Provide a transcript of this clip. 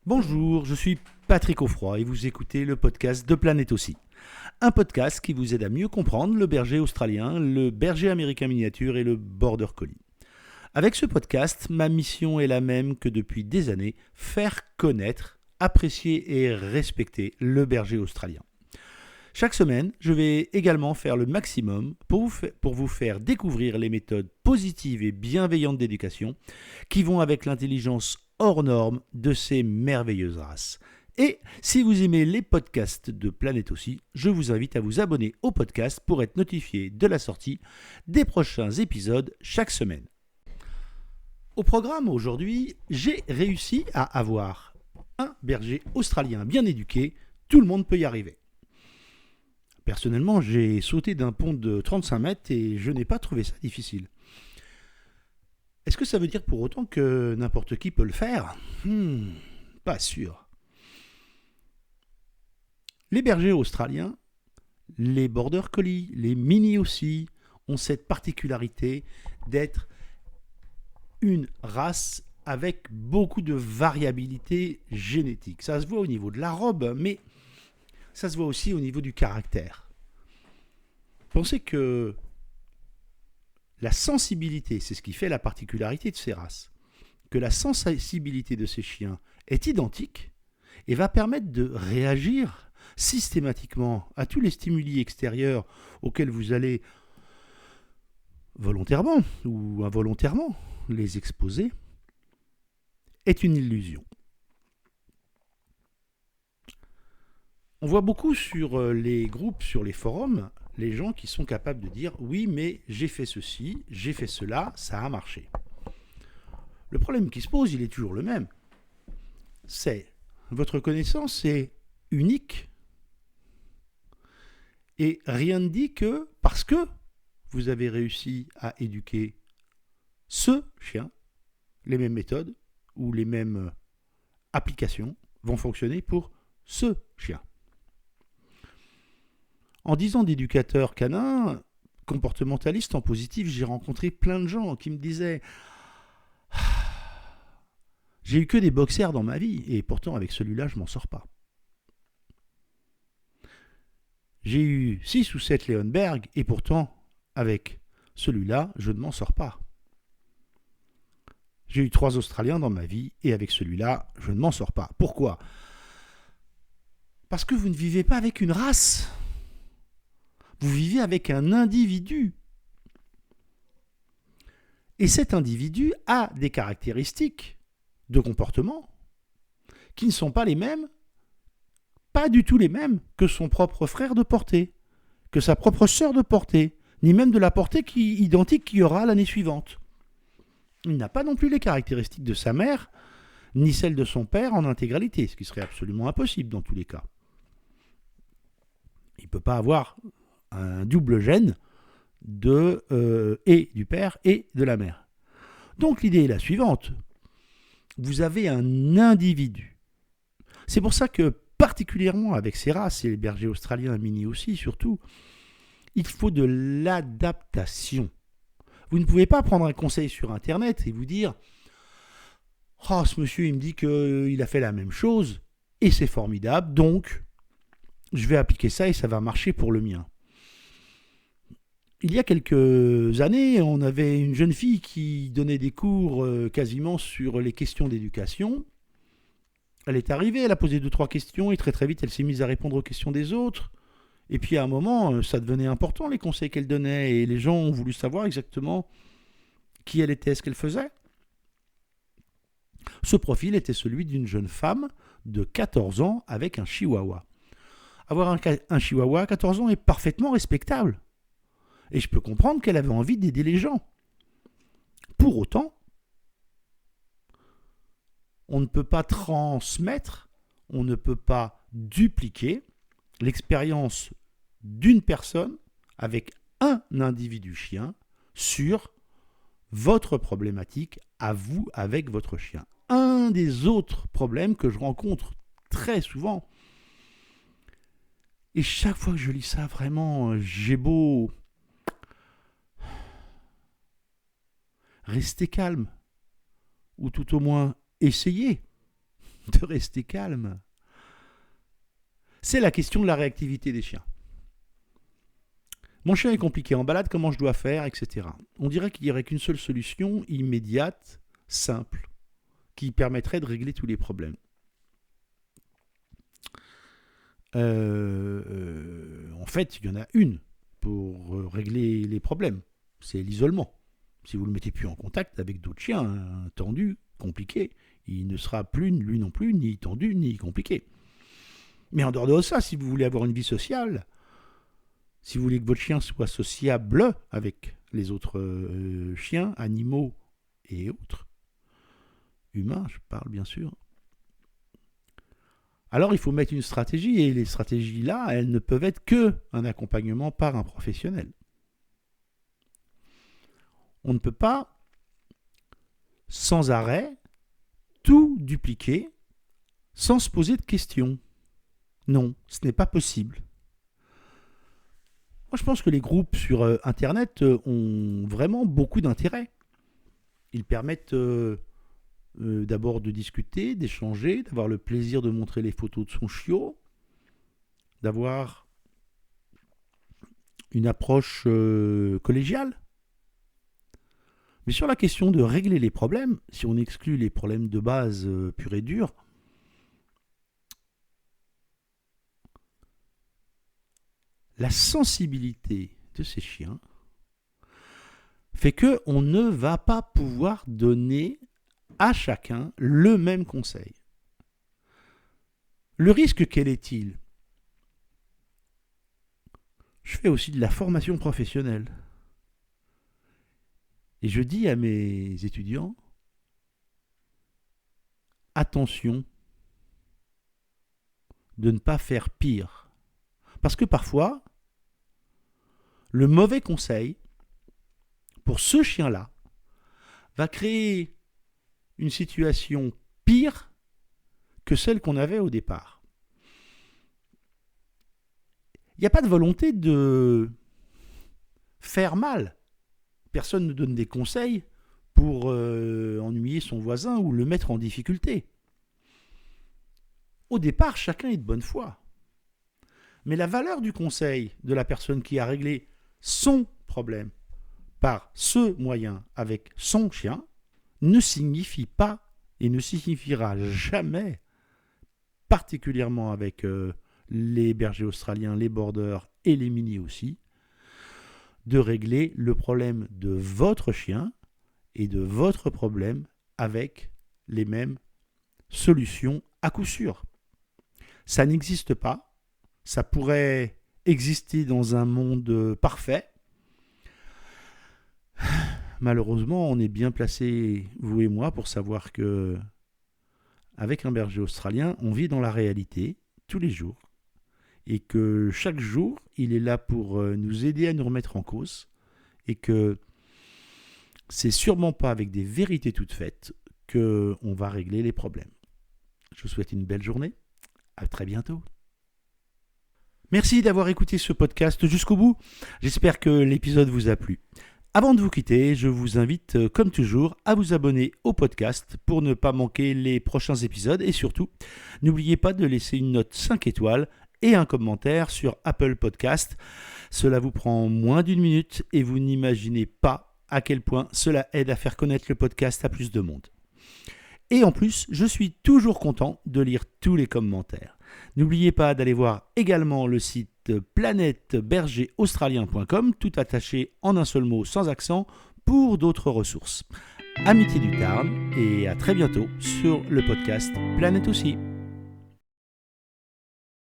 Bonjour, je suis Patrick Offroy et vous écoutez le podcast de Planète aussi. Un podcast qui vous aide à mieux comprendre le berger australien, le berger américain miniature et le border collie. Avec ce podcast, ma mission est la même que depuis des années, faire connaître, apprécier et respecter le berger australien. Chaque semaine, je vais également faire le maximum pour vous faire découvrir les méthodes positives et bienveillantes d'éducation qui vont avec l'intelligence hors norme de ces merveilleuses races. Et si vous aimez les podcasts de Planète aussi, je vous invite à vous abonner au podcast pour être notifié de la sortie des prochains épisodes chaque semaine. Au programme aujourd'hui, j'ai réussi à avoir un berger australien bien éduqué, tout le monde peut y arriver. Personnellement, j'ai sauté d'un pont de 35 mètres et je n'ai pas trouvé ça difficile. Est-ce que ça veut dire pour autant que n'importe qui peut le faire ? Pas sûr. Les bergers australiens, les border collie, les mini aussi, ont cette particularité d'être une race avec beaucoup de variabilité génétique. Ça se voit au niveau de la robe, mais ça se voit aussi au niveau du caractère. Pensez que la sensibilité, c'est ce qui fait la particularité de ces races, que la sensibilité de ces chiens est identique et va permettre de réagir systématiquement à tous les stimuli extérieurs auxquels vous allez volontairement ou involontairement les exposer, est une illusion. On voit beaucoup sur les groupes, sur les forums, les gens qui sont capables de dire « oui, mais j'ai fait ceci, j'ai fait cela, ça a marché ». Le problème qui se pose, il est toujours le même. C'est votre connaissance est unique et rien ne dit que parce que vous avez réussi à éduquer ce chien, les mêmes méthodes ou les mêmes applications vont fonctionner pour ce chien. En 10 ans d'éducateur canin, comportementaliste en positif, j'ai rencontré plein de gens qui me disaient « j'ai eu que des boxers dans ma vie et pourtant avec celui-là, je m'en sors pas. J'ai eu 6 ou 7 Leonberg et pourtant avec celui-là, je ne m'en sors pas. J'ai eu 3 Australiens dans ma vie et avec celui-là, je ne m'en sors pas. Pourquoi ? Parce que vous ne vivez pas avec une race. Vous vivez avec un individu. Et cet individu a des caractéristiques de comportement qui ne sont pas les mêmes, pas du tout les mêmes que son propre frère de portée, que sa propre sœur de portée, ni même de la portée identique qu'il y aura l'année suivante. Il n'a pas non plus les caractéristiques de sa mère, ni celles de son père en intégralité, ce qui serait absolument impossible dans tous les cas. Il ne peut pas avoir un double gène et du père et de la mère. Donc l'idée est la suivante. Vous avez un individu. C'est pour ça que particulièrement avec ces races, et les bergers australiens mini aussi surtout, il faut de l'adaptation. Vous ne pouvez pas prendre un conseil sur Internet et vous dire « Oh, ce monsieur, il me dit qu'il a fait la même chose et c'est formidable, donc je vais appliquer ça et ça va marcher pour le mien. » Il y a quelques années, on avait une jeune fille qui donnait des cours quasiment sur les questions d'éducation. Elle est arrivée, elle a posé 2-3 questions et très vite, elle s'est mise à répondre aux questions des autres. Et puis à un moment, ça devenait important les conseils qu'elle donnait et les gens ont voulu savoir exactement qui elle était, ce qu'elle faisait. Ce profil était celui d'une jeune femme de 14 ans avec un chihuahua. Avoir un chihuahua à 14 ans est parfaitement respectable. Et je peux comprendre qu'elle avait envie d'aider les gens. Pour autant, on ne peut pas transmettre, on ne peut pas dupliquer l'expérience d'une personne avec un individu chien sur votre problématique à vous avec votre chien. Un des autres problèmes que je rencontre très souvent, et chaque fois que je lis ça, vraiment, j'ai beau rester calme, ou tout au moins essayer de rester calme. C'est la question de la réactivité des chiens. Mon chien est compliqué en balade, comment je dois faire, etc. On dirait qu'il n'y aurait qu'une seule solution immédiate, simple, qui permettrait de régler tous les problèmes. En fait, il y en a une pour régler les problèmes. C'est l'isolement. Si vous ne le mettez plus en contact avec d'autres chiens tendus, compliqués, il ne sera plus, lui non plus, ni tendu, ni compliqué. Mais en dehors de ça, si vous voulez avoir une vie sociale, si vous voulez que votre chien soit sociable avec les autres chiens, animaux et autres, humains, je parle bien sûr, alors il faut mettre une stratégie, et les stratégies là, elles ne peuvent être qu'un accompagnement par un professionnel. On ne peut pas, sans arrêt, tout dupliquer sans se poser de questions. Non, ce n'est pas possible. Moi, je pense que les groupes sur Internet ont vraiment beaucoup d'intérêt. Ils permettent d'abord de discuter, d'échanger, d'avoir le plaisir de montrer les photos de son chiot, d'avoir une approche collégiale. Mais sur la question de régler les problèmes, si on exclut les problèmes de base purs et durs, la sensibilité de ces chiens fait qu'on ne va pas pouvoir donner à chacun le même conseil. Le risque, quel est-il ? Je fais aussi de la formation professionnelle. Et je dis à mes étudiants, attention de ne pas faire pire. Parce que parfois, le mauvais conseil, pour ce chien-là, va créer une situation pire que celle qu'on avait au départ. Il n'y a pas de volonté de faire mal. Personne ne donne des conseils pour ennuyer son voisin ou le mettre en difficulté. Au départ, chacun est de bonne foi. Mais la valeur du conseil de la personne qui a réglé son problème par ce moyen avec son chien ne signifie pas et ne signifiera jamais, particulièrement avec les bergers australiens, les borders et les mini aussi, de régler le problème de votre chien et de votre problème avec les mêmes solutions à coup sûr. Ça n'existe pas. Ça pourrait exister dans un monde parfait. Malheureusement, on est bien placés, vous et moi, pour savoir que, avec un berger australien, on vit dans la réalité tous les jours. Et que chaque jour, il est là pour nous aider à nous remettre en cause. Et que c'est sûrement pas avec des vérités toutes faites qu'on va régler les problèmes. Je vous souhaite une belle journée. À très bientôt. Merci d'avoir écouté ce podcast jusqu'au bout. J'espère que l'épisode vous a plu. Avant de vous quitter, je vous invite, comme toujours, à vous abonner au podcast pour ne pas manquer les prochains épisodes. Et surtout, n'oubliez pas de laisser une note 5 étoiles et un commentaire sur Apple Podcast. Cela vous prend moins d'1 minute et vous n'imaginez pas à quel point cela aide à faire connaître le podcast à plus de monde. Et en plus, je suis toujours content de lire tous les commentaires. N'oubliez pas d'aller voir également le site planètebergeraustralien.com, tout attaché en un seul mot sans accent, pour d'autres ressources. Amitié du Tarn et à très bientôt sur le podcast Planète aussi.